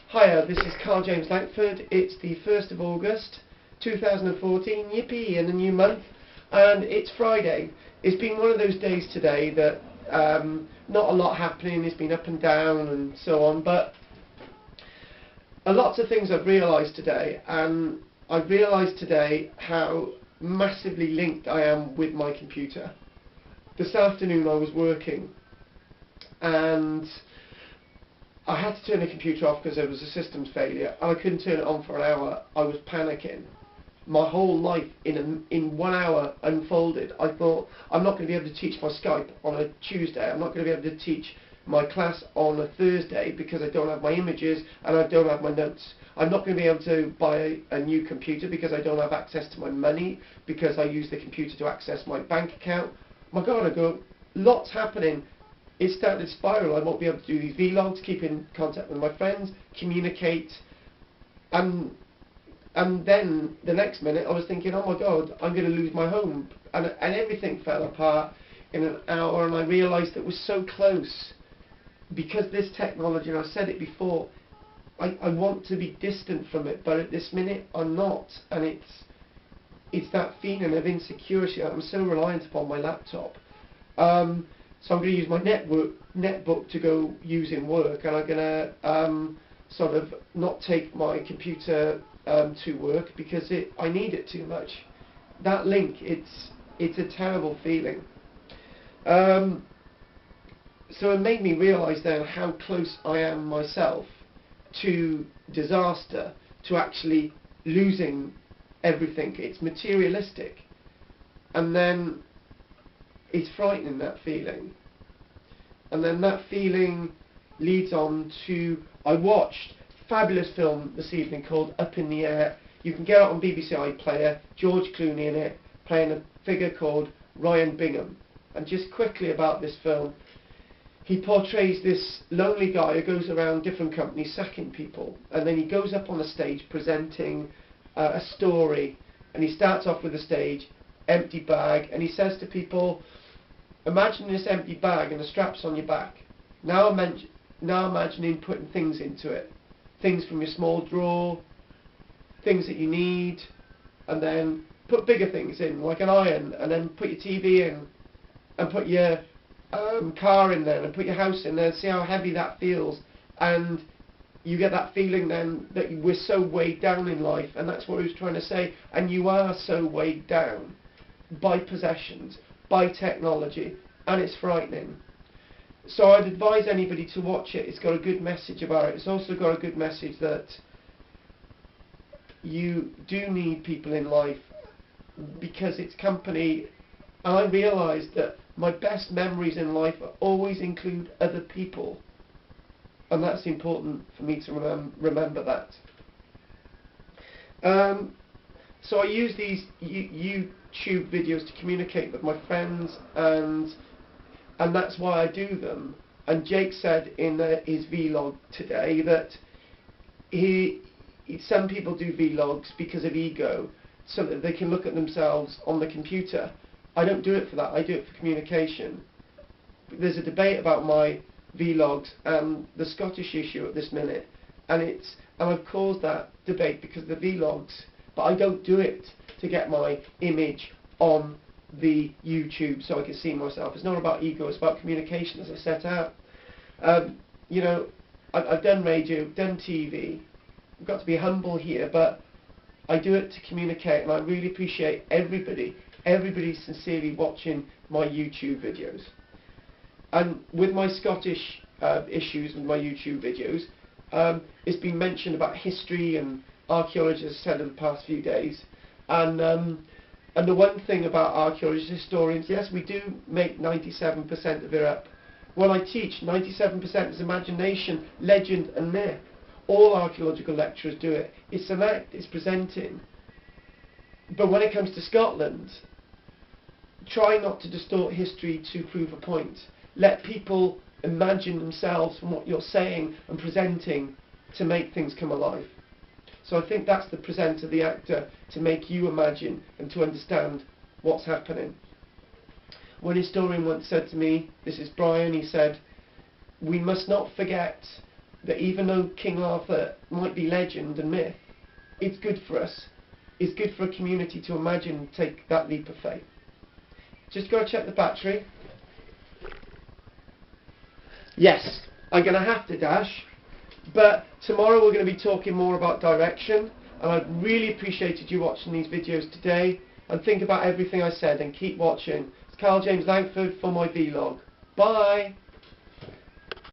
Hiya, this is KARL-JAMES Langford. It's the 1st of August 2014, yippee, in a new month, and it's Friday. It's been one of those days today that not a lot happening, it's been up and down and so on, but a lot of things I've realised today, and I've realised today how massively linked I am with my computer. This afternoon I was working and I had to turn the computer off because there was a systems failure, and I couldn't turn it on for an hour. I was panicking. My whole life in 1 hour unfolded. I thought, I'm not going to be able to teach my Skype on a Tuesday. I'm not going to be able to teach my class on a Thursday because I don't have my images and I don't have my notes. I'm not going to be able to buy a new computer because I don't have access to my money, because I use the computer to access my bank account. My God, I go, lots happening. It started to spiral. I won't be able to do these vlogs, keep in contact with my friends, communicate, and then the next minute I was thinking, oh my God, I'm going to lose my home, and everything fell apart in an hour, and I realised it was so close, because this technology, and I've said it before, I want to be distant from it, but at this minute I'm not, and it's that feeling of insecurity. I'm so reliant upon my laptop. So I'm going to use my netbook to go use in work, and I'm going to sort of not take my computer to work because I need it too much. That link, it's a terrible feeling. So it made me realise then how close I am myself to disaster, to actually losing everything. It's materialistic, and then it's frightening, that feeling. And then that feeling leads on to, I watched a fabulous film this evening called Up in the Air. You can get it on BBC iPlayer. George Clooney in it, playing a figure called Ryan Bingham. And just quickly about this film, he portrays this lonely guy who goes around different companies sacking people, and then he goes up on the stage presenting a story, and he starts off with the stage, empty bag, and he says to people, imagine this empty bag and the straps on your back. Now imagining putting things into it. Things from your small drawer, things that you need, and then put bigger things in, like an iron, and then put your TV in, and put your car in there, and put your house in there, and see how heavy that feels. And you get that feeling then that we're so weighed down in life, and that's what he was trying to say. And you are so weighed down by possessions, by technology, and it's frightening. So I'd advise anybody to watch it. It's got a good message about it. It's also got a good message that you do need people in life, because it's company. And I realised that my best memories in life always include other people, and that's important for me to remember that. So I use these YouTube videos to communicate with my friends, and that's why I do them. And Jake said in his vlog today that some people do vlogs because of ego, so that they can look at themselves on the computer. I don't do it for that, I do it for communication. There's a debate about my vlogs and the Scottish issue at this minute, and I've caused that debate because of the vlogs, but I don't do it to get my image on the YouTube so I can see myself. It's not about ego, it's about communication, as I set out. You know, I've done radio, done TV. I've got to be humble here, but I do it to communicate, and I really appreciate everybody sincerely watching my YouTube videos. And with my Scottish issues with my YouTube videos, it's been mentioned about history and archaeology, as I said, in the past few days. And the one thing about archaeologists, historians, yes, we do make 97% of it up. When I teach, 97% is imagination, legend and myth. All archaeological lecturers do it. It's an act, it's presenting. But when it comes to Scotland, try not to distort history to prove a point. Let people imagine themselves from what you're saying and presenting to make things come alive. So I think that's the presenter, the actor, to make you imagine and to understand what's happening. One historian once said to me, this is Brian, he said, we must not forget that even though King Arthur might be legend and myth, it's good for us. It's good for a community to imagine, take that leap of faith. Just got to check the battery. Yes, I'm going to have to dash, but tomorrow we're going to be talking more about direction, and I've really appreciated you watching these videos today, and think about everything I said and keep watching. It's Karl-James Langford for my vlog. Bye!